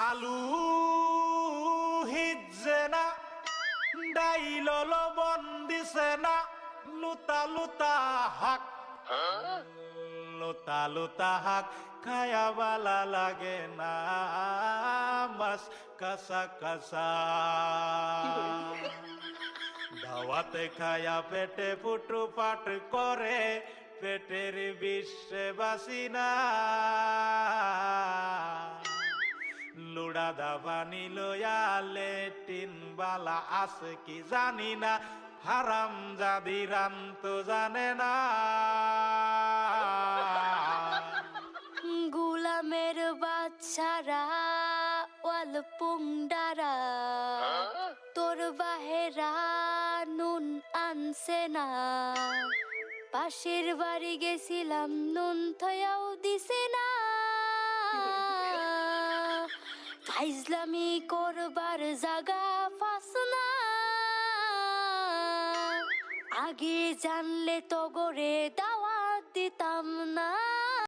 আলু হিজে না ডাইল লবণ দিছে না লুতা লুতা হাক লুতা লুতা হাক খায়া বালা লাগে না মাছ কাঁচা কাঁচা দাওয়াতে খায়া পেটে ফুটু পাট করে পেটের বিশ্বে বাসি না লুড়া দাবানি লয়া লেটিন বালা আছে কি জানি না হারাম জাদি রান্ত জানে না গুলামের বাচ্চারা ওয়াল পুংডারা তোর বাহেরা নুন আনছে না পাশের বাড়ি গেছিলাম নুন থয়াও দিছে না ফাইজলামি করবার জাগা ফাস না আগে জানলে তো গরে দাওয়াত দিতাম না